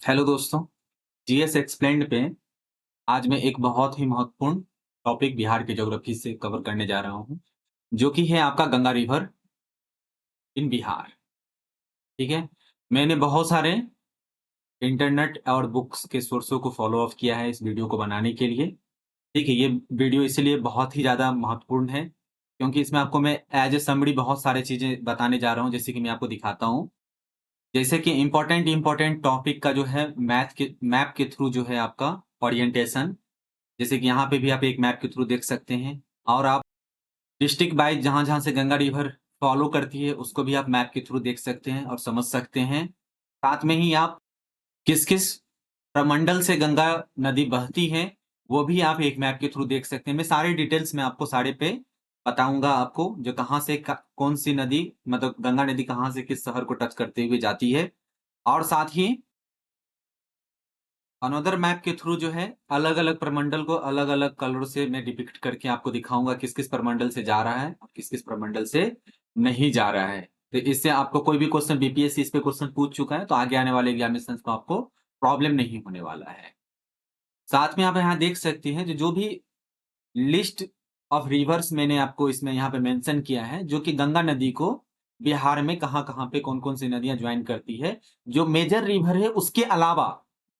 Hello दोस्तों, GS explained पे आज मैं एक बहुत ही महत्वपूर्ण टॉपिक बिहार की ज्योग्राफी से कवर करने जा रहा हूँ, जो कि है आपका गंगा रिवर इन बिहार। ठीक है? मैंने बहुत सारे इंटरनेट और बुक्स के सोर्सों को फॉलो अप किया है इस वीडियो को बनाने के लिए। ठीक है? ये वीडियो इसलिए बहुत ही ज़्यादा महत्वपूर्ण है, क्योंकि इसमें आपको मैं एज़ ए समरी बहुत सारी चीज़ें बताने जा रहा हूँ, जैसे कि मैं आपको दिखाता हूँ। जैसे कि इम्पोर्टेंट टॉपिक का जो है मैप के थ्रू जो है आपका ओरिएंटेशन, जैसे कि यहाँ पे भी आप एक मैप के थ्रू देख सकते हैं, और आप डिस्ट्रिक्ट वाइज़ जहाँ-जहाँ से गंगा रिवर फॉलो करती है, उसको भी आप मैप के थ्रू देख सकते हैं और समझ सकते हैं। साथ में ही आप किस-किस प्रमंडल से गंगा नदी बहती है, वो भी आप एक मैप के थ्रू देख सकते हैं। मैं सारे डिटेल्स में आपको सारे पे बताऊँगा आपको, जो कहाँ से क कौन-सी नदी, मतलब गंगा नदी कहाँ से किस शहर को टच करते हुए जाती है। और साथ ही अनदर मैप के थ्रू जो है अलग-अलग प्रमंडल को अलग-अलग कलर से मैं डिपिक्ट करके आपको दिखाऊँगा किस-किस प्रमंडल से जा रहा है और किस-किस प्रमंडल से नहीं जा रहा है। तो इससे आपको कोई भी क्वेश्चन बीपीएससी इस पे क्वेश्चन पूछ चुका है, तो आगे आने वाले एग्जामिनेशंस में आपको प्रॉब्लम नहीं होने वाला है। साथ में आप यहाँ देख सकते हैं जो भी लिस्ट ऑफ रिवर्स मैंने आपको इसमें यहाँ पे मेंशन किया है, जो कि गंगा नदी को बिहार में कहाँ-कहाँ पे कौन-कौन सी नदियाँ जॉइन करती है। जो मेजर रिवर है उसके अलावा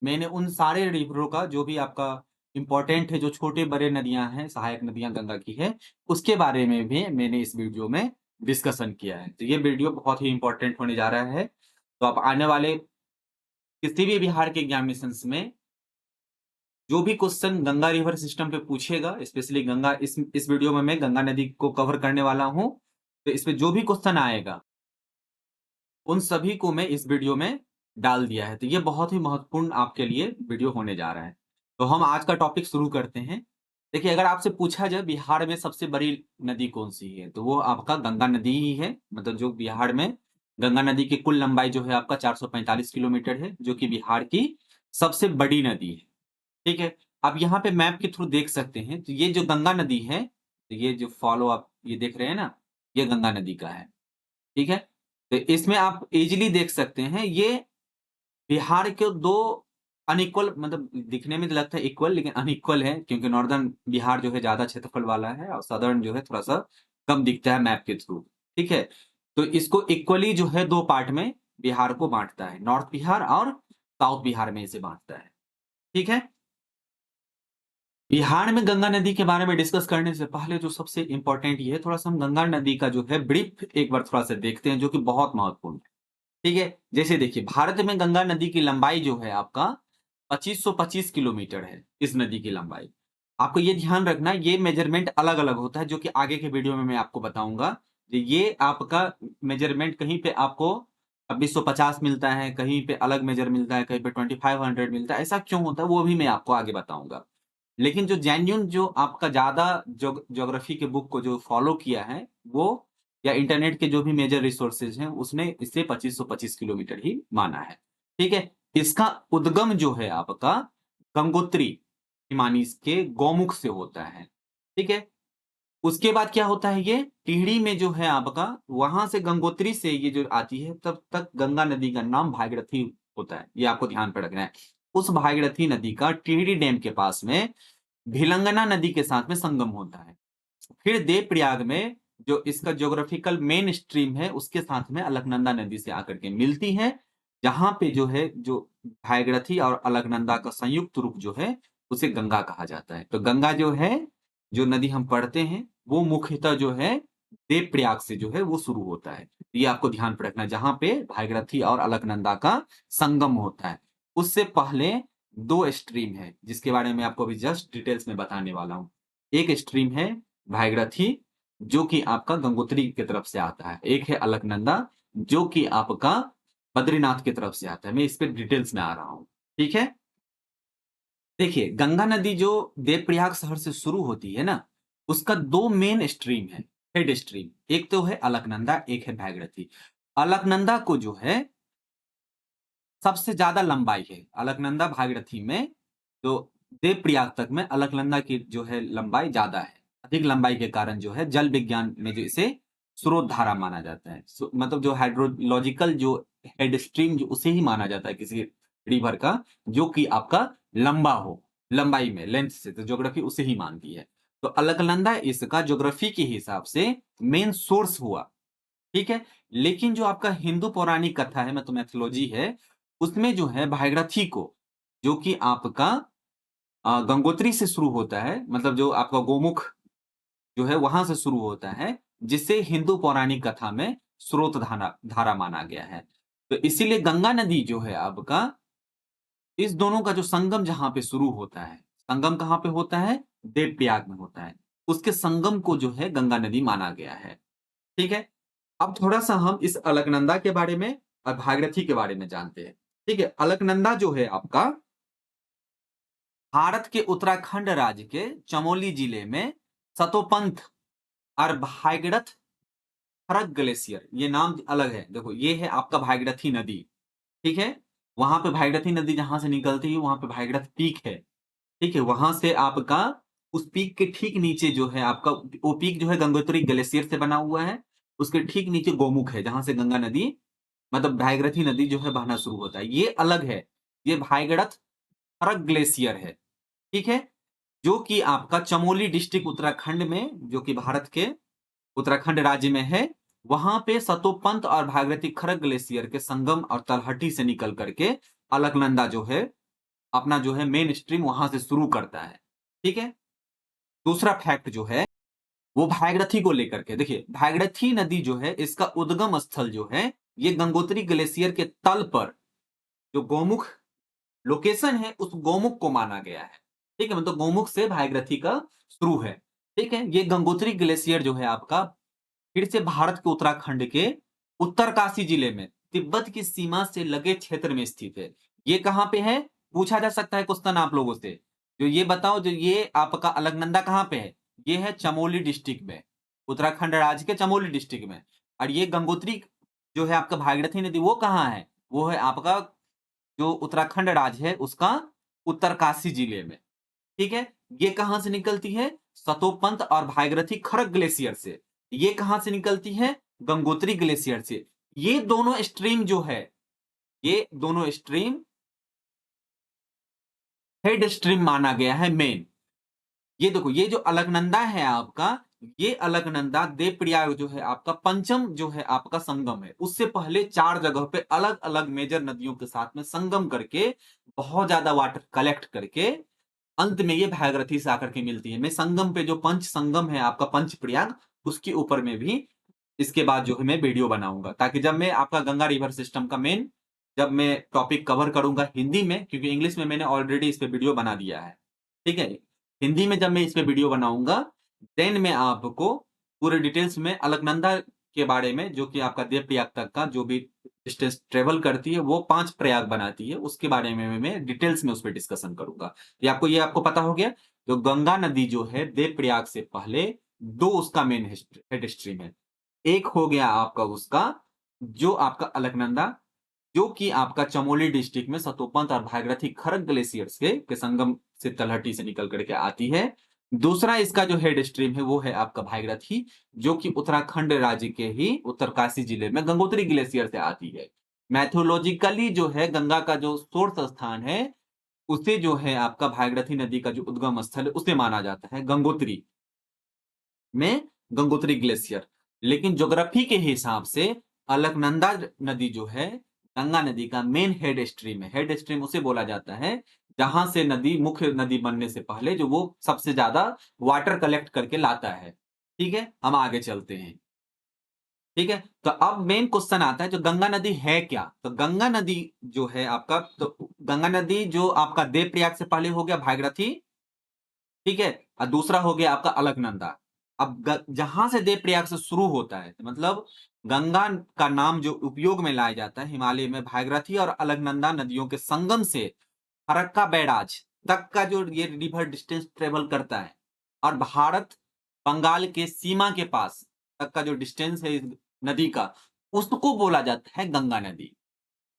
मैंने उन सारे रिवरों का जो भी आपका इम्पोर्टेंट है, जो छोटे-बड़े नदियाँ हैं, सहायक नदियाँ गंगा की है, उसके बारे में भी मैंने इस वीडियो में डिस्कशन किया है। तो ये वीडियो बहुत ही इम्पोर्टेंट होने जा रहा है। तो आप आने वाले किसी भी बिहार के एग्जामिनेशंस में जो भी क्वेश्चन गंगा रिवर सिस्टम पे पूछेगा, स्पेशली गंगा, इस वीडियो में मैं गंगा नदी को कवर करने वाला हूँ। तो इसमें जो भी क्वेश्चन आएगा, उन सभी को मैं इस वीडियो में डाल दिया है। तो ये बहुत ही महत्वपूर्ण आपके लिए वीडियो होने जा रहा है। तो हम आज का टॉपिक शुरू करते हैं। देखिए, अगर आपसे पूछा जाए बिहार में सबसे बड़ी नदी कौन-सी है? तो वो आपका गंगा नदी ही है। मतलब जो बिहार में गंगा नदी की कुल लंबाई जो है आपका 445 किलोमीटर है, जो कि बिहार की सबसे बड़ी नदी है। ठीक है? आप यहाँ पे मैप के थ्रू देख सकते हैं, तो ये जो गंगा नदी है, तो ये जो फॉलो आप ये देख रहे हैं ना, ये गंगा नदी का है। ठीक है? तो इसमें आप इज़िली देख सकते हैं, ये बिहार के 2 अनइक्वल, मतलब दिखने में तो लगता है इक्वल, लेकिन अनइक्वल है, क्योंकि नॉर्दर्न बिहार जो है ज़्यादा क्षेत्रफल वाला है और सदर्न जो है थोड़ा-सा कम दिखता है मैप के थ्रू। ठीक है? तो इसको इक्वली जो है 2 पार्ट में बिहार को बाँटता है, नॉर्थ बिहार और साउथ बिहार में इसे बाँटता है। ठीक है? बिहार में गंगा नदी के बारे में डिस्कस करने से पहले जो सबसे इम्पोर्टेंट ये है, थोड़ा-सा हम गंगा नदी का जो है ब्रीफ एक बार थोड़ा-सा देखते हैं, जो कि बहुत महत्वपूर्ण है। ठीक है? जैसे देखिए, भारत में गंगा नदी की लंबाई जो है आपका 2525 किलोमीटर है, इस नदी की लंबाई। आपको ये ध्यान रखना है, ये मेजरमेंट अलग-अलग होता है, जो कि आगे के वीडियो में मैं आपको बताऊँगा। ये आपका मेजरमेंट कहीं पे आपको 2650 मिलता है, कहीं पे अलग मेजर मिलता है, कहीं पे 2500 मिलता है। ऐसा क्यों होता है, वो भी मैं आपको आगे बताऊँगा। लेकिन जो जेन्युइन, जो आपका ज़्यादा ज्योग्राफी के बुक को जो फॉलो किया है, वो या इंटरनेट के जो भी मेजर रिसोर्सेज़ हैं, उसने इसे 2525 किलोमीटर ही माना है। ठीक है? इसका उद्गम जो है आपका गंगोत्री हिमानीज के गौमुख से होता है। ठीक है? उसके बाद क्या होता है, ये टिहरी में जो है आपका, वहाँ से गंगोत्री से ये जो आती है, तब तक गंगा नदी का नाम भागीरथी होता है। ये आपको ध्यान पे रखना है। उस भागीरथी नदी का टिहरी डैम के पास में भिलंगना नदी के साथ में संगम होता है। फिर देवप्रयाग में जो इसका ज्योग्राफिकल मेन स्ट्रीम है, उसके साथ में अलकनंदा नदी से आकर के मिलती है। जहाँ पे जो है, जो भागीरथी और अलकनंदा का संयुक्त रूप जो है, उसे गंगा कहा जाता है। तो गंगा जो है, जो नदी हम पढ़ते हैं, वो मुख्यतः जो है देवप्रयाग से जो है वो शुरू होता है। ये आपको ध्यान पे रखना है, जहाँ पे भागीरथी और अलकनंदा का संगम होता है। उससे पहले 2 स्ट्रीम है, जिसके बारे में आपको अभी जस्ट डिटेल्स में बताने वाला हूँ। एक स्ट्रीम है भागीरथी, जो कि आपका गंगोत्री की तरफ से आता है। एक है अलकनंदा, जो कि आपका बद्रीनाथ की तरफ से आता है। मैं इस पे डिटेल्स में आ रहा हूँ। ठीक है? देखिए, गंगा नदी जो देवप्रयाग शहर से शुरू होती है ना, उसका 2 मेन स्ट्रीम है, हेड स्ट्रीम। एक तो है अलकनंदा, एक है भागीरथी। अलकनंदा को जो है सबसे ज़्यादा लंबाई है। अलकनंदा भागीरथी में तो देवप्रयाग तक में अलकनंदा की जो है लंबाई ज़्यादा है। अधिक लंबाई के कारण जो है जल विज्ञान में जो इसे स्रोत धारा माना जाता है। मतलब जो हाइड्रोलॉजिकल जो हेड स्ट्रीम जो उसे ही माना जाता है किसी रिवर का, जो कि आपका लंबा हो, लंबाई में, लेंथ से, तो ज्योग्राफी उसे ही मानती है। तो अलकनंदा इसका ज्योग्राफी के हिसाब से मेन सोर्स हुआ, ठीक है। लेकिन जो आपका हिंदू पौराणिक कथा है, मतलब मैथोलॉजी है, उसमें जो है भागीरथी को, जो कि आपका गंगोत्री से शुरू होता है, मतलब जो आपका गोमुख जो है वहां से शुरू होता है, जिसे हिंदू पौराणिक कथा में स्रोत धारा धारा माना गया है। तो इसीलिए गंगा नदी जो है आपका, इस दोनों का जो संगम जहां पे शुरू होता है, संगम कहां पे होता है? देवप्रयाग में होता है। उसके संगम को जो है गंगा नदी माना गया है, ठीक है। अब थोड़ा सा हम इस अलकनंदा के बारे में और भागीरथी के बारे में जानते हैं, ठीक है। अलकनंदा जो है आपका भारत के उत्तराखंड राज्य के चमोली जिले में सतोपंथ और भागीरथ फरक ग्लेशियर, ये नाम अलग है। देखो, ये है आपका भागीरथी नदी, ठीक है। वहां पे भागीरथी नदी जहां से निकलती है, वहां पे भागीरथ पीक है, ठीक है। वहां से आपका उस पीक के ठीक नीचे जो है आपका, वो पीक जो है गंगोत्री ग्लेशियर से बना हुआ है। उसके ठीक नीचे गोमुख है, जहां से गंगा नदी, मतलब भागीरथी नदी जो है बहना शुरू होता है। ये अलग है, ये भागीरथ फरक ग्लेशियर है, ठीक है। जो कि आपका चमोली डिस्ट्रिक्ट उत्तराखंड में, जो कि भारत के उत्तराखंड राज्य में है, वहां पे सतोपंथ और भागीरथी खरग ग्लेशियर के संगम और तलहटी से निकल करके अलकनंदा जो है अपना जो है मेन स्ट्रीम वहां से शुरू करता है, ठीक है। दूसरा फैक्ट जो है वो भागीरथी को लेकर के, देखिए भागीरथी नदी जो है इसका उद्गम स्थल जो है, ये गंगोत्री ग्लेशियर के तल पर जो गोमुख लोकेशन है, उस गोमुख को माना गया है, ठीक है। मतलब गोमुख से भागीरथी का शुरू है, ठीक है। ये गंगोत्री ग्लेशियर जो है आपका फिर से भारत के उत्तराखंड के उत्तरकाशी जिले में तिब्बत की सीमा से लगे क्षेत्र में स्थित है। ये कहां पे है? पूछा जा सकता है क्वेश्चन आप लोगों से, जो ये बताओ, जो ये आपका अलकनंदा कहां पे है? ये है चमोली डिस्ट्रिक्ट में, उत्तराखंड राज्य के चमोली डिस्ट्रिक्ट में। और ये गंगोत्री जो है आपका भागीरथी नदी, वो कहां है? वो है आपका जो उत्तराखंड राज्य है उसका उत्तरकाशी जिले में, ठीक है। ये कहां से निकलती है? सतोपंथ और भागीरथी खरग ग्लेशियर से। ये कहां से निकलती है? गंगोत्री ग्लेशियर से। ये दोनों स्ट्रीम जो है, ये दोनों स्ट्रीम हेड स्ट्रीम माना गया है मेन। ये देखो, ये जो अलकनंदा है आपका, ये अलकनंदा देवप्रयाग जो है आपका पंचम जो है आपका संगम है। उससे पहले 4 जगह पे अलग अलग मेजर नदियों के साथ में संगम करके बहुत ज्यादा वाटर कलेक्ट करके अंत में ये भागीरथी से आकर के मिलती है। मैं संगम पे जो पंच संगम है आपका पंच प्रयाग, उसके ऊपर में भी इसके बाद जो है मैं वीडियो बनाऊंगा, ताकि जब मैं आपका गंगा रिवर सिस्टम का मेन, जब मैं टॉपिक कवर करूंगा हिंदी में, क्योंकि इंग्लिश में मैंने ऑलरेडी इस पे वीडियो बना दिया है, ठीक है। हिंदी में जब मैं इस पे वीडियो बनाऊंगा, देन मैं आपको पूरे डिटेल्स में अलकनंदा के बारे में, जो कि आपका देव प्रयाग तक का जो भी डिस्टेंस ट्रेवल करती है, वो 5 प्रयाग बनाती है, उसके बारे में मैं डिटेल्स में उस पर डिस्कशन करूंगा। ये आपको पता हो गया। तो गंगा नदी जो है देव प्रयाग से पहले 2 उसका मेन हेड स्ट्रीम है। एक हो गया आपका उसका जो आपका अलकनंदा, जो कि आपका चमोली डिस्ट्रिक्ट में सतोपंथ और भागीरथी खरग ग्लेशियर्स के संगम से तलहटी से निकल करके आती है। दूसरा इसका जो हेड स्ट्रीम है वो है आपका भागीरथी, जो कि उत्तराखंड राज्य के ही उत्तरकाशी जिले में गंगोत्री ग्लेशियर से आती है। मैथोलॉजिकली जो है गंगा का जो सोर्स स्थान है, उसे जो है आपका भागीरथी नदी का जो उद्गम स्थल है उसे माना जाता है गंगोत्री में, गंगोत्री ग्लेशियर। लेकिन ज्योग्राफी के हिसाब से अलकनंदा नदी जो है गंगा नदी का मेन हेड स्ट्रीम है। हेड स्ट्रीम उसे बोला जाता है जहां से नदी मुख्य नदी बनने से पहले जो वो सबसे ज्यादा वाटर कलेक्ट करके लाता है, ठीक है। हम आगे चलते हैं, ठीक है। तो अब मेन क्वेश्चन आता है, जो गंगा नदी है क्या? तो गंगा नदी जो है आपका, तो गंगा नदी जो आपका देवप्रयाग से पहले हो गया भागीरथी, ठीक है। और दूसरा हो गया आपका अलकनंदा। अब जहां से देवप्रयाग से शुरू होता है, मतलब गंगा का नाम जो उपयोग में लाया जाता है हिमालय में, भागीरथी और अलकनंदा नदियों के संगम से फरक्का बैराज तक का जो ये रिवर डिस्टेंस ट्रेवल करता है, और भारत बंगाल के सीमा के पास तक का जो डिस्टेंस है इस नदी का, उसको बोला जाता है गंगा नदी,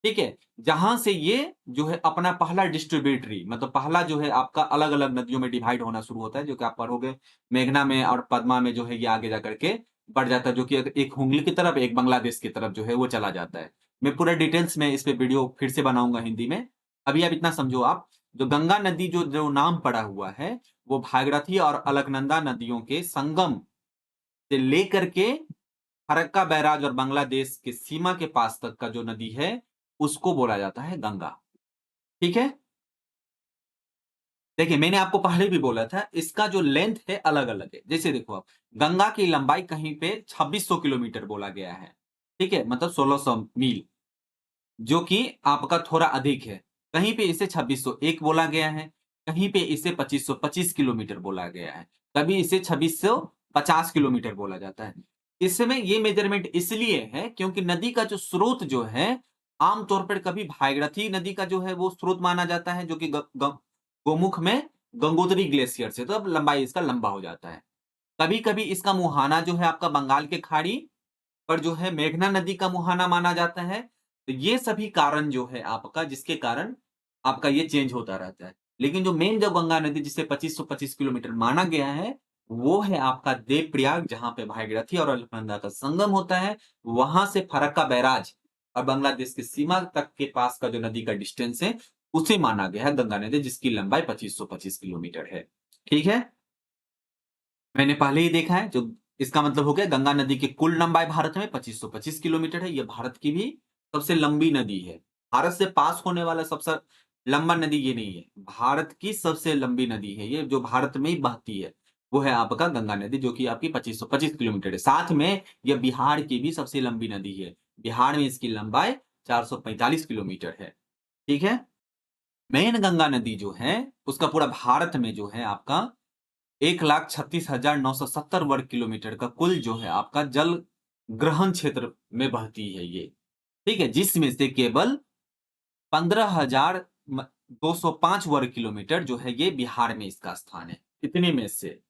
ठीक है। जहां से ये जो है अपना पहला डिस्ट्रीब्यूटरी, मतलब पहला जो है आपका अलग अलग नदियों में डिवाइड होना शुरू होता है, जो कि आप पढ़ोगे मेघना में और पद्मा में, जो है ये आगे जाकर के बढ़ जाता है, जो कि एक हुगली की तरफ, एक बांग्लादेश की तरफ जो है वो चला जाता है। मैं पूरा डिटेल्स में इस पे वीडियो फिर से बनाऊंगा हिंदी में, अभी आप इतना समझो, आप जो गंगा नदी जो जो नाम पड़ा हुआ है, वो भागीरथी और अलकनंदा नदियों के संगम से लेकर के फरक्का बैराज और बांग्लादेश के सीमा के पास तक का जो नदी है, उसको बोला जाता है गंगा। ठीक है? देखिए, मैंने आपको पहले भी बोला था, इसका जो लेंथ है अलग-अलग है। जैसे देखो आप, गंगा की लंबाई कहीं पे 2600 किलोमीटर बोला गया है। ठीक है? मतलब 1600 मील, जो कि आपका थोड़ा अधिक है। कहीं पे इसे 2601 बोला गया है, कहीं पे इसे 2525 किलोमीटर बोला गया है, कभी इसे 2650 किलोमीटर बोला जाता है। इसमें ये मेजरमेंट इसलिए है क्योंकि नदी का जो स्रोत जो है, आम तौर पर कभी भागीरथी नदी का जो है वो स्रोत माना जाता है, जो कि ग ग गोमुख में गंगोत्री ग्लेशियर से, तो अब लंबाई इसका लंबा हो जाता है। कभी-कभी इसका मुहाना जो है आपका बंगाल के खाड़ी पर जो है मेघना नदी का मुहाना माना जाता है। तो ये सभी कारण जो है आपका, जिसके कारण आपका ये चेंज होता रहता है। लेकिन जो मेन जो गंगा नदी जिसे 2525 किलोमीटर माना गया है, वो है आपका देवप्रयाग, जहाँ पे भागीरथी और अलकनंदा का संगम होता है। वहां से फरक्का बैराज और बांग्लादेश की सीमा तक के पास का जो नदी का डिस्टेंस है, उसे माना गया है गंगा नदी, जिसकी लंबाई 2525 किलोमीटर है। ठीक है? मैंने पहले ही देखा है, जो इसका मतलब हो गया गंगा नदी की कुल लंबाई भारत में 2525 किलोमीटर है। ये भारत की भी सबसे लंबी नदी है। भारत से पास होने वाला सबसे लंबा नदी ये नहीं है। भारत की सबसे लंबी नदी है ये, जो भारत में ही बहती है। वो है आपका गंगा नदी, जो कि आपकी 2525 किलोमीटर है। साथ में ये बिहार की भी सबसे लंबी नदी है। बिहार में इसकी लंबाई 445 किलोमीटर है। ठीक है? मेन गंगा नदी जो है, उसका पूरा भारत में जो है आपका 1,36,970 वर्ग किलोमीटर का कुल जो है आपका जल ग्रहण क्षेत्र में बहती है ये। ठीक है? जिसमें से केवल 15,205 वर्ग किलोमीटर जो है ये बिहार में इसका स्थान है। इतने में से,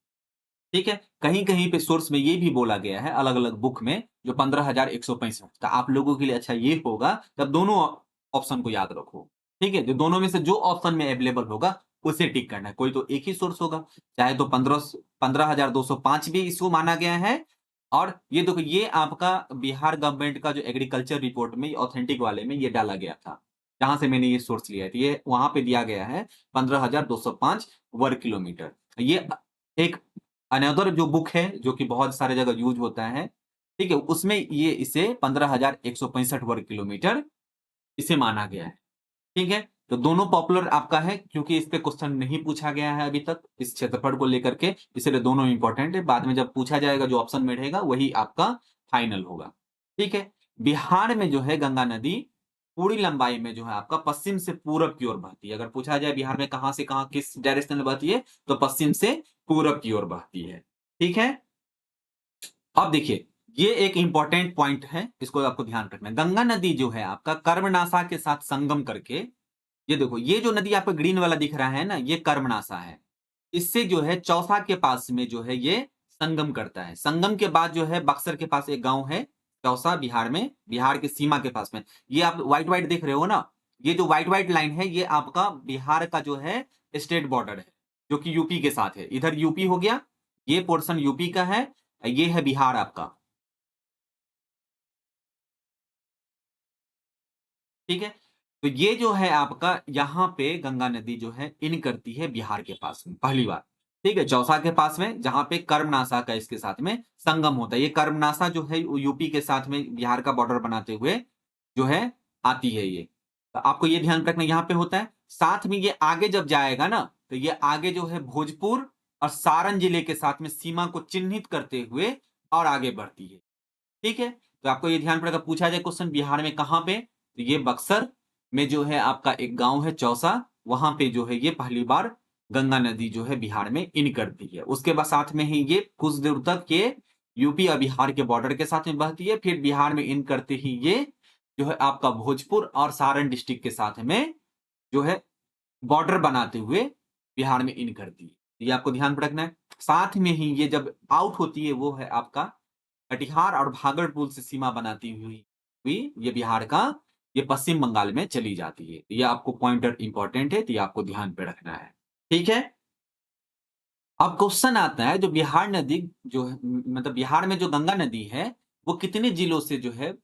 ठीक है? कहीं-कहीं पे सोर्स में ये भी बोला गया है अलग-अलग बुक में, जो 15,165, तो आप लोगों के लिए अच्छा ये होगा कि आप दोनों ऑप्शन को याद रखो। ठीक है? जो दोनों में से जो ऑप्शन में अवेलेबल होगा, उसे टिक करना है। कोई तो एक ही सोर्स होगा, चाहे तो 15,205 भी इसको माना गया है। और ये देखो, ये आपका बिहार गवर्नमेंट का जो एग्रीकल्चर रिपोर्ट में ऑथेंटिक वाले में ये डाला गया था, जहाँ से मैंने ये सोर्स लिया है। तो ये वहाँ पे दिया गया है 15,205 वर्ग किलोमीटर। ये एक अनदर जो बुक है, जो कि बहुत सारे जगह यूज़ होता है, ठीक है? उसमें ये इसे 15,165 वर्ग किलोमीटर इसे माना गया है। ठीक है? तो दोनों पॉपुलर आपका है, क्योंकि इस पे क्वेश्चन नहीं पूछा गया है अभी तक, इस क्षेत्रफल को लेकर के, इसलिए दोनों इम्पोर्टेंट है। बाद में जब पूछा जाएगा, जो ऑप्शन में रहेगा वही आपका फाइनल होगा। ठीक है? बिहार में जो है गंगा नदी पूरी लंबाई में जो है आपका पश्चिम से पूरब की ओर बहती है। अगर पूछा जाए बिहार में कहाँ से कहाँ किस डायरेक्शन में बहती है, तो पश्चिम से पूरब की ओर बहती है। ठीक है? अब देखिए, ये एक इंपॉर्टेंट पॉइंट है, इसको आपको ध्यान रखना है। गंगा नदी जो है आपका कर्मनासा के साथ संगम करके, ये देखो, ये जो नदी आपको ग्रीन वाला दिख रहा है ना, ये कर्मनासा है। इससे जो है चौसा के पास में जो है ये संगम करता है। संगम के बाद जो है बक्सर के पास एक गांव है, चौसा, बिहार में, बिहार की सीमा के पास में। ये आप व्हाइट व्हाइट देख रहे हो ना, ये जो व्हाइट व्हाइट लाइन है, ये आपका बिहार का जो है स्टेट बॉर्डर है, जो कि यूपी के साथ है। इधर यूपी हो गया, ये पोर्शन यूपी का है, ये है बिहार आपका। ठीक है? तो ये जो है आपका, यहाँ पे गंगा नदी जो है इन करती है बिहार के पास में पहली बार। ठीक है? चौसा के पास में, जहाँ पे कर्मनासा का इसके साथ में संगम होता है। ये कर्मनासा जो है वो यूपी के साथ में बिहार का बॉर्डर बनाते हुए जो है आती है ये। तो आपको ये ध्यान रखना, यहाँ पे होता है। साथ में ये आगे जब जाएगा ना, तो ये आगे जो है भोजपुर और सारण जिले के साथ में सीमा को चिन्हित करते हुए और आगे बढ़ती है। ठीक है? तो आपको ये ध्यान पड़ेगा, पूछा जाए क्वेश्चन बिहार में कहाँ पे? तो ये बक्सर में जो है आपका एक गाँव है चौसा, वहाँ पे जो है ये पहली बार गंगा नदी जो है बिहार में इन करती है। उसके बाद साथ में ही ये कुछ दूर तक ये यूपी और बिहार के बॉर्डर के साथ में बहती है, फिर बिहार में इन करते ही ये जो है आपका भोजपुर और सारण डिस्ट्रिक्ट के साथ में जो है बॉर्डर बनाते हुए बिहार में इन करती है। ये आपको ध्यान में रखना है। साथ में ही ये जब आउट होती है, वो है आपका कटिहार और भागलपुर से सीमा बनाती हुई हुई ये बिहार का, ये पश्चिम बंगाल में चली जाती है। ये आपको पॉइंटर इंपॉर्टेंट है, तो ये आपको ध्यान पे रखना है। ठीक है? अब क्वेश्चन आता है, जो बिहार नदी जो है, मतलब बिहार में जो गंगा नदी है, वो कितने जिलों से जो है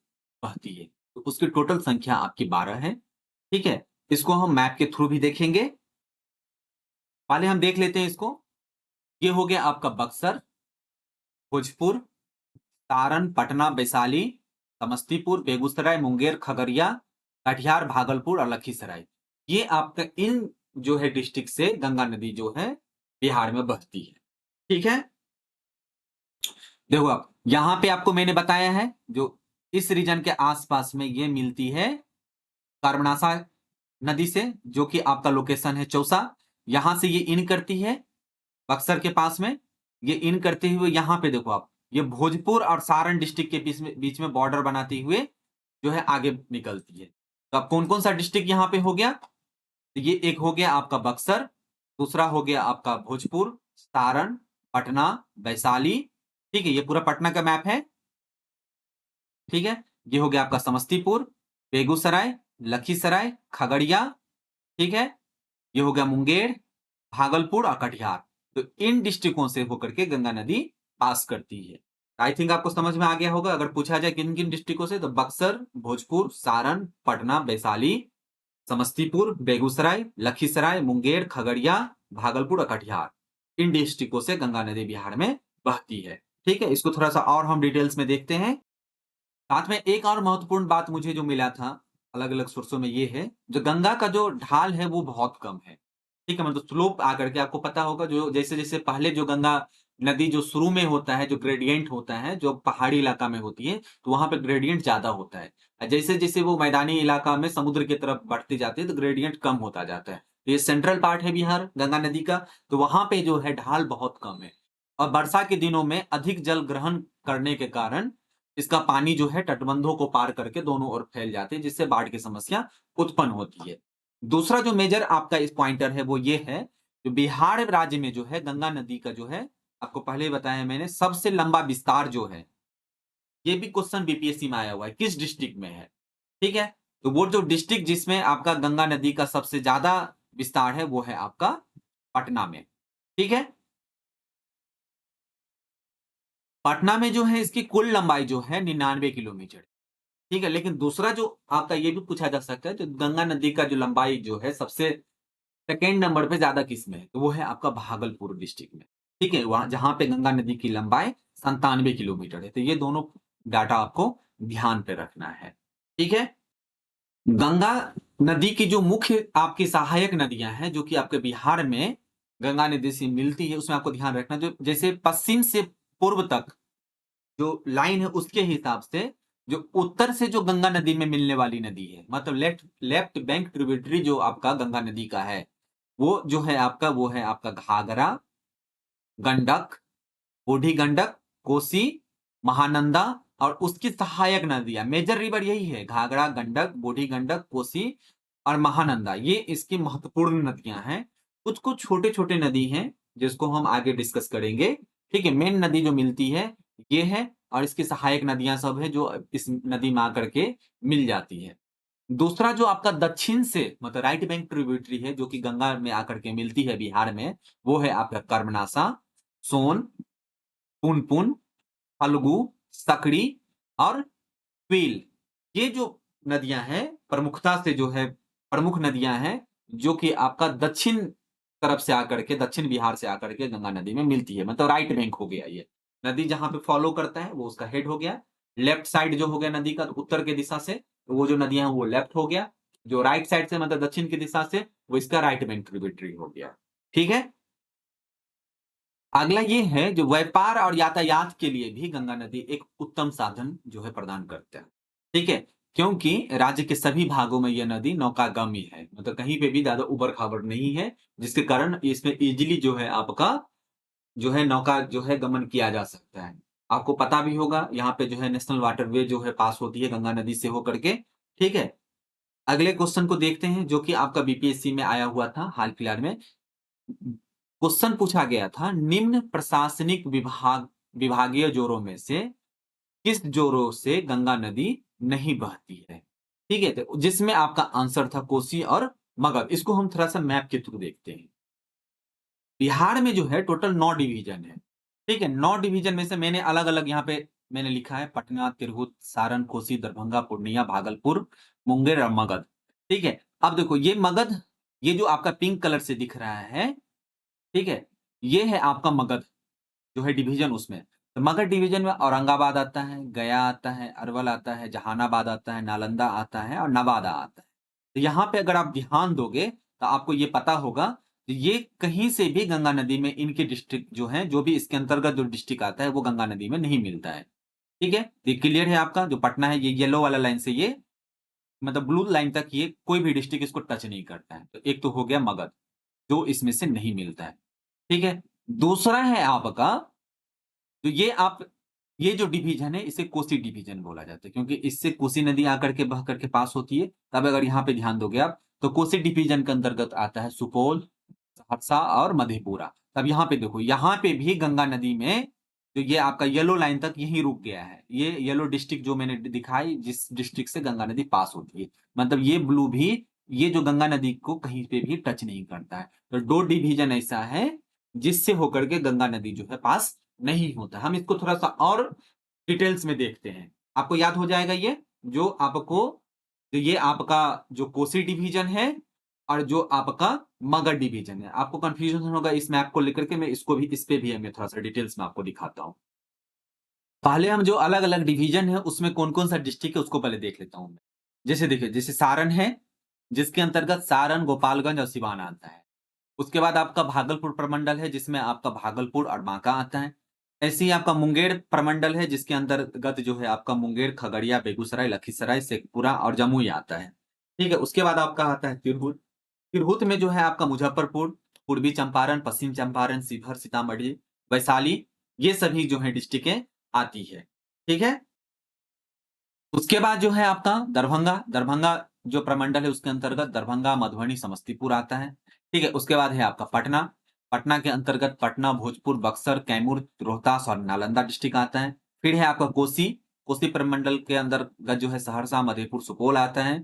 बहती है? तो उसकी टोटल संख्या आपकी 12 है। ठीक है? इसको हम मैप के थ्रू भी देखेंगे। पहले हम देख लेते हैं इसको। ये हो गया आपका बक्सर, भोजपुर, सारण, पटना, वैशाली, समस्तीपुर, बेगूसराय, मुंगेर, खगड़िया, कटिहार, भागलपुर और लखीसराय। ये आपका इन जो है डिस्ट्रिक्ट से गंगा नदी जो है बिहार में बहती है। ठीक है, देखो आप यहां पे आपको मैंने बताया है जो इस रीजन के आसपास में ये मिलती है कर्मनासा नदी से, जो कि आपका लोकेशन है चौसा। यहां से ये इन करती है बक्सर के पास में, ये इन करते हुए यहां पे देखो आप, ये भोजपुर और सारण डिस्ट्रिक्ट के बीच में बॉर्डर बनाते हुए जो है आगे निकलती है। तो अब कौन कौन सा डिस्ट्रिक्ट यहां पे हो गया, तो ये एक हो गया आपका बक्सर, दूसरा हो गया आपका भोजपुर, सारण, पटना, वैशाली। ठीक है, ये पूरा पटना का मैप है। ठीक है, ये हो गया आपका समस्तीपुर, बेगूसराय, लखीसराय, खगड़िया। ठीक है, ये हो गया मुंगेर, भागलपुर और कटिहार। तो इन डिस्ट्रिक्टों से होकर के गंगा नदी पास करती है। आई थिंक आपको समझ में आ गया होगा। अगर पूछा जाए किन किन डिस्ट्रिक्टों से, तो बक्सर, भोजपुर, सारण, पटना, वैशाली, समस्तीपुर, बेगूसराय, लखीसराय, मुंगेर, खगड़िया, भागलपुर और कटिहार। इन डिस्ट्रिक्टों से गंगा नदी बिहार में बहती है। ठीक है, इसको थोड़ा सा और हम डिटेल्स में देखते हैं। साथ में एक और महत्वपूर्ण बात मुझे जो मिला था अलग अलग सोर्सों में, ये है जो गंगा का जो ढाल है वो बहुत कम है। ठीक है, मतलब स्लोप आकर के आपको पता होगा, जो जैसे जैसे पहले जो गंगा नदी जो शुरू में होता है, जो ग्रेडियंट होता है, जो पहाड़ी इलाका में होती है, तो वहां पे ग्रेडियंट ज्यादा होता है। जैसे जैसे वो मैदानी इलाका में समुद्र की तरफ बढ़ती जाती है, तो ग्रेडियंट कम होता जाता है। तो ये सेंट्रल पार्ट है बिहार गंगा नदी का, तो वहां पे जो है ढाल बहुत कम है। और वर्षा के दिनों में अधिक जल ग्रहण करने के कारण इसका पानी जो है तटबंधों को पार करके दोनों ओर फैल जाते हैं, जिससे बाढ़ की समस्या उत्पन्न होती है। दूसरा जो मेजर आपका इस पॉइंटर है वो ये है, जो बिहार राज्य में जो है गंगा नदी का जो है, आपको पहले ही बताया मैंने, सबसे लंबा विस्तार जो है, ये भी क्वेश्चन बीपीएससी में आया हुआ है, किस डिस्ट्रिक्ट में है। ठीक है, तो वो जो डिस्ट्रिक्ट जिसमें आपका गंगा नदी का सबसे ज्यादा विस्तार है वो है आपका पटना में। ठीक है, पटना में जो है इसकी कुल लंबाई जो है 99 किलोमीटर। ठीक है, लेकिन दूसरा जो आपका ये भी पूछा जा सकता है, तो गंगा नदी का जो लंबाई जो है सबसे सेकेंड नंबर पे ज्यादा किस में है, तो वो है आपका भागलपुर डिस्ट्रिक्ट में। ठीक है, वहां जहां पे गंगा नदी की लंबाई 97 किलोमीटर है। तो ये दोनों डाटा आपको ध्यान पे रखना है। ठीक है, गंगा नदी की जो मुख्य आपकी सहायक नदियां हैं, जो कि आपके बिहार में गंगा नदी से मिलती है, उसमें आपको ध्यान रखना, जो जैसे पश्चिम से पूर्व तक जो लाइन है उसके हिसाब से, जो उत्तर से जो गंगा नदी में मिलने वाली नदी है, मतलब लेफ्ट लेफ्ट बैंक ट्रिब्यूटरी जो आपका गंगा नदी का है, वो जो है आपका, वो है आपका घाघरा, गंडक, बूढ़ी गंडक, कोसी, महानंदा और उसकी सहायक नदियां, मेजर रिवर यही है, घाघरा, गंडक, बूढ़ी गंडक, कोसी और महानंदा। ये इसकी महत्वपूर्ण नदियां हैं। कुछ कुछ छोटे छोटे नदी हैं जिसको हम आगे डिस्कस करेंगे। ठीक है, मेन नदी जो मिलती है ये है, और इसकी सहायक नदियां सब है जो इस नदी में आकर के मिल जाती है। दूसरा जो आपका दक्षिण से मतलब राइट बैंक ट्रिब्यूटरी है, जो कि गंगा में आकर के मिलती है बिहार में, वो है आपका कर्मनासा, सोन, पुनपुन, फल्गु, सकड़ी और क्वील। ये जो नदियां हैं प्रमुखता से जो है प्रमुख नदियां हैं, जो कि आपका दक्षिण तरफ से आकर के, दक्षिण बिहार से आकर के गंगा नदी में मिलती है, मतलब राइट बैंक हो गया ये। नदी जहां पे फॉलो करता है वो उसका हेड हो गया। लेफ्ट साइड जो हो गया नदी का, तो उत्तर की दिशा से, तो वो जो नदियां हैं वो लेफ्ट हो गया। जो राइट साइड से मतलब दक्षिण की दिशा से, वो इसका राइट बैंक ट्रिब्यूटरी हो गया। ठीक है, अगला ये है जो व्यापार और यातायात के लिए भी गंगा नदी एक उत्तम साधन जो है प्रदान करता है। ठीक है, क्योंकि राज्य के सभी भागों में यह नदी नौकागामी है, मतलब कहीं पे भी ज्यादा उबड़ खाबड़ नहीं है, जिसके कारण इसमें इजिली जो है आपका जो है नौका जो है गमन किया जा सकता है। आपको पता भी होगा यहाँ पे जो है नेशनल वाटरवे जो है पास होती है गंगा नदी से होकर के। ठीक है, अगले क्वेश्चन को देखते हैं जो कि आपका बीपीएससी में आया हुआ था हाल फिलहाल में। क्वेश्चन पूछा गया था, निम्न प्रशासनिक विभागीय जोरों में से किस जोरों से गंगा नदी नहीं बहती है। ठीक है, तो जिसमें आपका आंसर था कोसी और मगध। इसको हम थोड़ा सा मैप के थ्रू देखते हैं। बिहार में जो है टोटल 9 डिवीजन है। ठीक है, 9 डिवीजन में से मैंने अलग अलग यहाँ पे मैंने लिखा है, पटना, तिरहुत, सारण, कोसी, दरभंगा, पूर्णिया, भागलपुर, मुंगेर और मगध। ठीक है, अब देखो ये मगध, ये जो आपका पिंक कलर से दिख रहा है, ठीक है, ये है आपका मगध जो है डिवीजन उसमें। तो मगध डिवीजन में औरंगाबाद आता है, गया आता है, अरवल आता है, जहानाबाद आता है, नालंदा आता है और नवादा आता है। तो यहाँ पे अगर आप ध्यान दोगे तो आपको ये पता होगा कि ये कहीं से भी गंगा नदी में इनके डिस्ट्रिक्ट जो है, जो भी इसके अंतर्गत जो डिस्ट्रिक्ट आता है वो गंगा नदी में नहीं मिलता है। ठीक है, ये क्लियर है आपका जो पटना है, ये येलो वाला लाइन से ये मतलब ब्लू लाइन तक ये कोई भी डिस्ट्रिक्ट इसको टच नहीं करता है। तो एक तो हो गया मगध जो इसमें से नहीं मिलता है। ठीक है, दूसरा है आपका, तो ये जो डिवीजन है इसे कोसी डिवीजन बोला जाता है, क्योंकि इससे कोसी नदी आकर के बह करके पास होती है। तब अगर यहाँ पे ध्यान दोगे आप तो कोसी डिवीजन के अंतर्गत आता है सुपौल, सहरसा और मधेपुरा। तब यहाँ पे देखो, यहाँ पे भी गंगा नदी में तो ये आपका येलो लाइन तक यही रुक गया है। ये येलो डिस्ट्रिक्ट जो मैंने दिखाई, जिस डिस्ट्रिक्ट से गंगा नदी पास होती है, मतलब ये ब्लू भी ये जो गंगा नदी को कहीं पे भी टच नहीं करता है। तो दो डिवीजन ऐसा है जिससे होकर के गंगा नदी जो है पास नहीं होता। हम इसको थोड़ा-सा और डिटेल्स में देखते हैं। आपको याद हो जाएगा ये, जो आपको तो ये आपका जो कोसी डिवीजन है और जो आपका मगध डिवीजन है। आपको कन्फ्यूजन होगा इस मैप को लेकर के, मैं इसको भी इस पे भी मैं थोड़ा-सा डिटेल्स में आपको दिखाता हूँ। पहले हम जो अलग-अलग डिवीजन है उसमें कौन-कौन सा डिस्ट्रिक्ट है उसको पहले देख लेता हूँ मैं। जैसे देखिए, जैसे सारण है, जिसके अंतर्गत सारण, गोपालगंज और सिवान आता है। उसके बाद आपका भागलपुर प्रमंडल है जिसमें आपका भागलपुर और बांका आता है। ऐसे ही आपका मुंगेर प्रमंडल है जिसके अंतर्गत जो है आपका मुंगेर, खगड़िया, बेगूसराय, लखीसराय, शेखपुरा और जमुई आता है। ठीक है, उसके बाद आपका आता है तिरहुत। तिरहुत में जो है आपका मुजफ्फरपुर, पूर्वी चंपारण, पश्चिम चंपारण, शिवहर, सीतामढ़ी, वैशाली, ये सभी जो है डिस्ट्रिक्टें आती है। ठीक है? उसके बाद जो है आपका दरभंगा, दरभंगा जो प्रमंडल है उसके अंतर्गत दरभंगा, मधुबनी, समस्तीपुर आता है। ठीक है, उसके बाद है आपका पटना, पटना के अंतर्गत पटना, भोजपुर, बक्सर, कैमूर, रोहतास और नालंदा डिस्ट्रिक्ट आता है। फिर है आपका कोसी, कोसी प्रमंडल के अंतर्गत जो है सहरसा, मधेपुर, सुपौल आता है।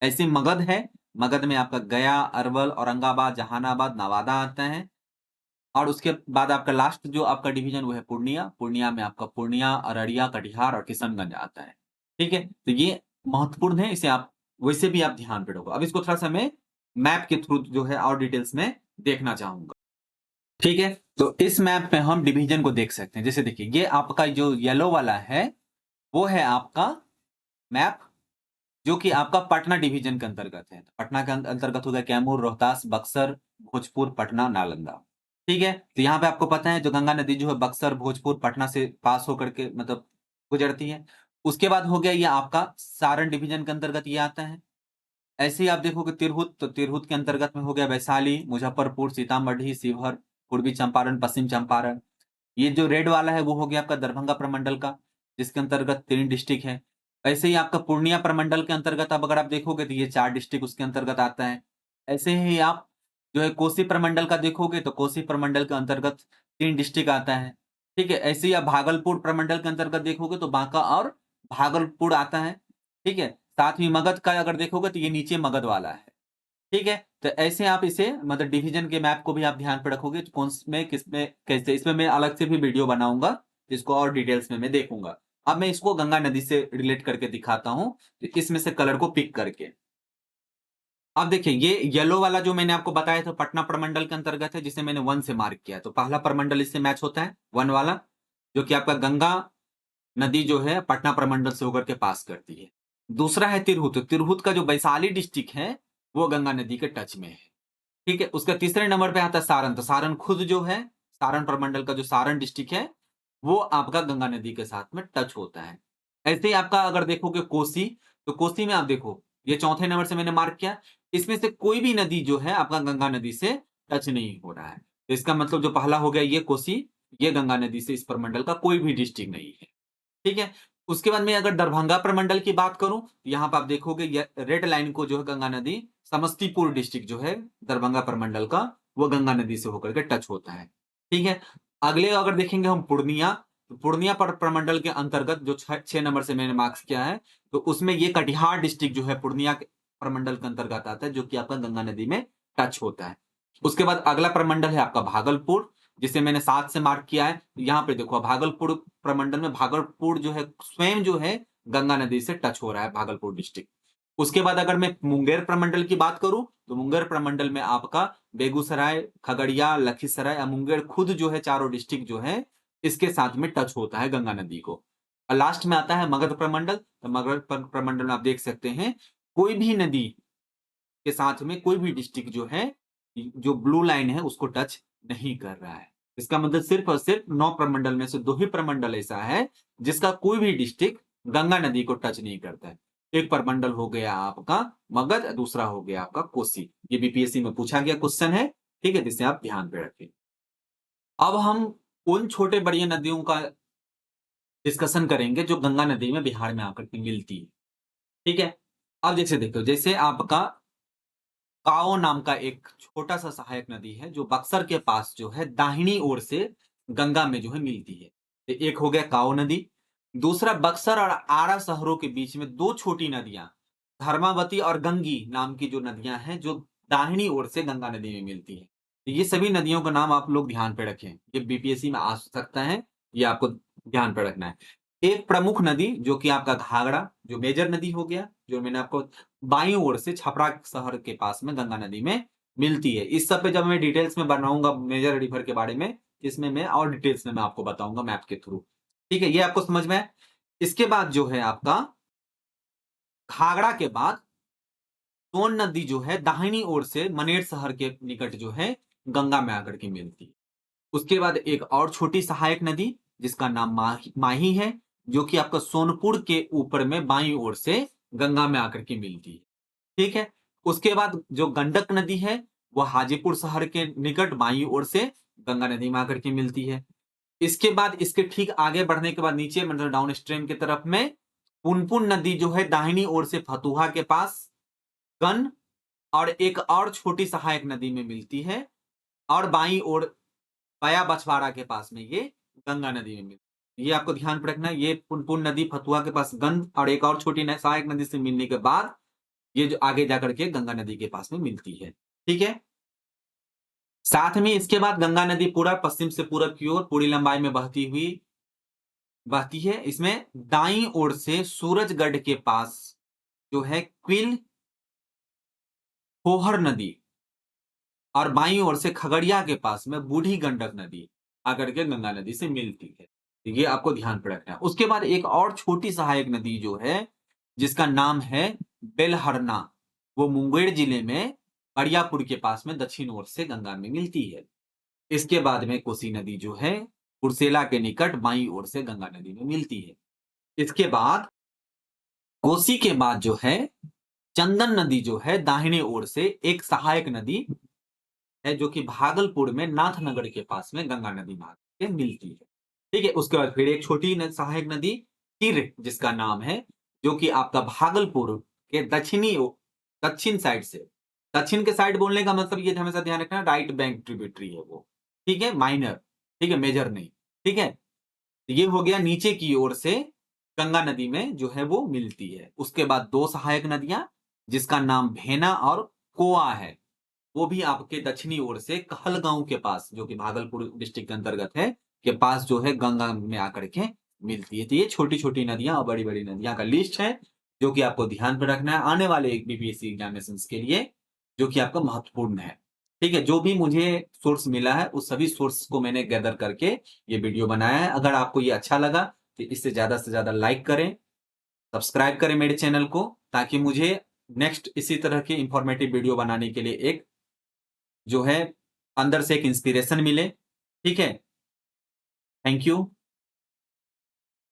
ऐसे मगध है, मगध में आपका गया, अरवल, औरंगाबाद, जहानाबाद, नवादा आता है। और उसके बाद आपका लास्ट जो आपका डिवीजन वो है पूर्णिया, पूर्णिया में आपका पूर्णिया, अररिया, कटिहार और किशनगंज आता है। ठीक है? तो ये महत्वपूर्ण है, इसे आप वैसे भी आप ध्यान पे रखो। अब इसको थोड़ा-सा मैं मैप के थ्रू जो है और डिटेल्स में देखना चाहूँगा। ठीक है? तो इस मैप में हम डिवीजन को देख सकते हैं। जैसे देखिए, ये आपका जो येलो वाला है, वो है आपका मैप जो कि आपका पटना डिवीजन के अंतर्गत है। पटना के अंतर्गत हो गया कैमूर, रोहतास, बक्सर, भोजपुर, पटना, नालंदा। ठीक है? तो यहाँ पे आपको पता है जो गंगा नदी जो है बक्सर, भोजपुर, पटना से पास होकर के मतलब गुजरती है। उसके बाद हो गया ये आपका सारण डिवीजन के अंतर्गत ये आता है। ऐसे ही आप देखोगे तिरहुत, तो तिरहुत के अंतर्गत में हो गया वैशाली, मुजफ्फरपुर, सीतामढ़ी, शिवहर, पूर्वी चंपारण, पश्चिम चंपारण। ये जो रेड वाला है वो हो गया आपका दरभंगा प्रमंडल का, जिसके अंतर्गत 3 डिस्ट्रिक्ट है। ऐसे ही आपका पूर्णिया प्रमंडल के अंतर्गत अब अगर आप देखोगे तो ये 4 डिस्ट्रिक्ट उसके अंतर्गत आता है। ऐसे ही आप जो है कोसी प्रमंडल का देखोगे तो कोसी प्रमंडल के अंतर्गत 3 डिस्ट्रिक्ट आता है। ठीक है? ऐसे ही आप भागलपुर प्रमंडल के अंतर्गत देखोगे तो बांका और भागलपुर आता है। ठीक है? साथ ही मगध का अगर देखोगे तो ये नीचे मगध वाला है। ठीक है? तो ऐसे आप इसे मतलब डिवीजन के मैप को भी आप ध्यान पे रखोगे तो कौन में किसमें कैसे, इसमें मैं अलग से भी वीडियो बनाऊँगा, इसको और डिटेल्स में मैं देखूँगा। अब मैं इसको गंगा नदी से रिलेट करके दिखाता हूँ, तो इसमें से कलर को पिक करके। अब देखिए ये येलो वाला जो मैंने आपको बताया था पटना प्रमंडल के अंतर्गत है जिसे मैंने 1 से मार्क किया है। तो पहला प्रमंडल इससे मैच होता है 1 वाला, जो कि आपका गंगा नदी जो है पटना प्रमंडल से होकर के पास करती है। दूसरा है तिरहुत, तिरहुत का जो वैशाली डिस्ट्रिक्ट है, वो गंगा नदी के टच में है। ठीक है? उसका तीसरे नंबर पे आता है सारण, तो सारण खुद जो है, सारण प्रमंडल का जो सारण डिस्ट्रिक्ट है, वो आपका गंगा नदी के साथ में टच होता है। ऐसे ही आपका अगर देखोगे कोसी, तो कोसी में आप देखो, ये चौथे नंबर से मैंने मार्क किया, इसमें से कोई भी नदी जो है आपका गंगा नदी से टच नहीं हो रहा है। तो इसका मतलब जो पहला हो गया ये कोसी, ये गंगा नदी से इस प्रमंडल का कोई भी डिस्ट्रिक्ट नहीं है। ठीक है? उसके बाद में अगर दरभंगा प्रमंडल की बात करूँ, यहाँ पे आप देखोगे ये रेड लाइन को जो है गंगा नदी समस्तीपुर डिस्ट्रिक्ट जो है दरभंगा प्रमंडल का, वो गंगा नदी से होकर के टच होता है। ठीक है? अगले अगर देखेंगे हम पूर्णिया, तो पूर्णिया प्रमंडल के अंतर्गत जो 6 नंबर से मैंने मार्क्स किया है, तो उसमें ये कटिहार डिस्ट्रिक्ट जो है पूर्णिया के प्रमंडल के अंतर्गत आता है, जो कि आपका गंगा नदी में टच होता है। उसके बाद अगला प्रमंडल है आपका भागलपुर, जिसे मैंने 7 से मार्क किया है। यहाँ पे देखो भागलपुर प्रमंडल में भागलपुर जो है स्वयं जो है गंगा नदी से टच हो रहा है भागलपुर डिस्ट्रिक्ट। उसके बाद अगर मैं मुंगेर प्रमंडल की बात करूं तो मुंगेर प्रमंडल में आपका बेगूसराय, खगड़िया, लखीसराय और मुंगेर खुद जो है चारों डिस्ट्रिक्ट जो है इसके साथ में टच होता है गंगा नदी को। और लास्ट में आता है मगध प्रमंडल। तो मगध प्रमंडल में आप देख सकते हैं कोई भी नदी के साथ में कोई भी डिस्ट्रिक्ट जो है जो ब्लू लाइन है उसको टच नहीं कर रहा है। इसका मतलब सिर्फ और सिर्फ 9 प्रमंडल में से 2 ही प्रमंडल ऐसा है जिसका कोई भी डिस्ट्रिक्ट गंगा नदी को टच नहीं करता है। एक प्रमंडल हो गया आपका मगध, दूसरा हो गया आपका कोसी। ये बीपीएससी में पूछा गया क्वेश्चन है, ठीक है, जिसे आप ध्यान पे रखें। अब हम उन छोटे बड़ी नदियों का डिस्कशन करेंगे जो गंगा नदी में बिहार में आकर के मिलती है, ठीक है। अब जैसे देखो, जैसे आपका काओ नाम का एक छोटा-सा सहायक नदी है, जो बक्सर के पास जो है दाहिनी ओर से गंगा में जो है मिलती है। तो एक हो गया काओ नदी, दूसरा बक्सर और आरा शहरों के बीच में 2 छोटी नदियाँ, धर्मावती और गंगी नाम की जो नदियाँ हैं, जो दाहिनी ओर से गंगा नदी में मिलती हैं। तो ये सभी नदियों का नाम आप लोग ध्यान पे रखें, ये बीपीएससी में आ सकता है, ये आपको ध्यान पे रखना है। एक प्रमुख नदी जो कि आपका घाघरा, जो मेजर नदी हो गया, जो मैंने आपको बाईं ओर से छपरा शहर के पास में गंगा नदी में मिलती है। इस सब पे जब मैं डिटेल्स में बनाऊंगा मेजर रिवर के बारे में, इसमें मैं और डिटेल्स में मैं आपको बताऊंगा मैप के थ्रू। ठीक है, ये आपको समझ में है। इसके बाद जो है आपका घाघरा के बाद सोन नदी जो है दाहिनी ओर से मनेर शहर के निकट जो है गंगा में आकर के मिलती है। उसके बाद एक और छोटी सहायक नदी जिसका नाम माही है, जो कि आपका सोनपुर के ऊपर में बाईं ओर से गंगा में आकर के मिलती है। ठीक है। उसके बाद जो गंडक नदी है वो हाजीपुर शहर के निकट बाईं ओर से गंगा नदी में आकर के मिलती है। इसके बाद इसके ठीक आगे बढ़ने के बाद नीचे मतलब डाउन स्ट्रीम की तरफ में पुनपुन नदी जो है दाहिनी ओर से फतुहा के पास गन और एक और छोटी सहायक नदी में मिलती है, और बाईं ओर पया बछवाड़ा के पास में ये गंगा नदी में मिलती है। ये आपको ध्यान पे रखना है। ये पुनपुन नदी फतुहा के पास गंद और एक और छोटी सहायक नदी से मिलने के बाद ये जो आगे जाकर के गंगा नदी के पास में मिलती है। ठीक है। साथ में इसके बाद गंगा नदी पूरा पश्चिम से पूरब की ओर पूरी लंबाई में बहती है। इसमें दाईं ओर से सूरजगढ़ के पास जो है क्विल खोहर नदी और बाईं ओर से खगड़िया के पास में बूढ़ी गंडक नदी आकर के गंगा नदी से मिलती है। तो ये आपको ध्यान पे रखना है। उसके बाद एक और छोटी सहायक नदी जो है जिसका नाम है बेलहरना, वो मुंगेर जिले में अरियापुर के पास में दक्षिण ओर से गंगा में मिलती है। इसके बाद में कोसी नदी जो है कुर्सेला के निकट बाईं ओर से गंगा नदी में मिलती है। इसके बाद कोसी के बाद जो है चंदन नदी जो है दाहिने ओर से एक सहायक नदी है, जो कि भागलपुर में नाथनगर के पास में गंगा नदी में आके मिलती है। ठीक है। उसके बाद फिर एक छोटी सहायक नदी तिर जिसका नाम है, जो कि आपका भागलपुर के दक्षिण साइड से, दक्षिण के साइड बोलने का मतलब ये हमेशा ध्यान रखना राइट बैंक ट्रिब्यूटरी है वो। ठीक है, माइनर, ठीक है, मेजर नहीं। ठीक है। ये हो गया नीचे की ओर से गंगा नदी में जो है वो मिलती है। उसके बाद 2 सहायक नदियां जिसका नाम भेना और कोआ है, वो भी आपके दक्षिणी ओर से कहलगांव के पास, जो कि भागलपुर डिस्ट्रिक्ट के अंतर्गत है, के पास जो है गंगा में आकर के मिलती है। तो ये छोटी-छोटी नदियां और बड़ी-बड़ी नदियां का लिस्ट है, जो कि आपको ध्यान पे रखना है आने वाले एक बीपीएससी एग्जामिनेशंस के लिए, जो कि आपका महत्वपूर्ण है। ठीक है, जो भी मुझे सोर्स मिला है, उस सभी सोर्स को मैंने गैदर करके ये वीडियो बनाया है। अगर आपको ये अच्छा लगा, तो इसे ज़्यादा से ज़्यादा लाइक करें, सब्सक्राइब करें मेरे चैनल को, ताकि मुझे नेक्स्ट इसी तरह की इन्फॉर्मेटिव वीडियो बनाने के लिए एक जो है अंदर से एक इंस्पिरेशन मिले। ठीक है? Thank you.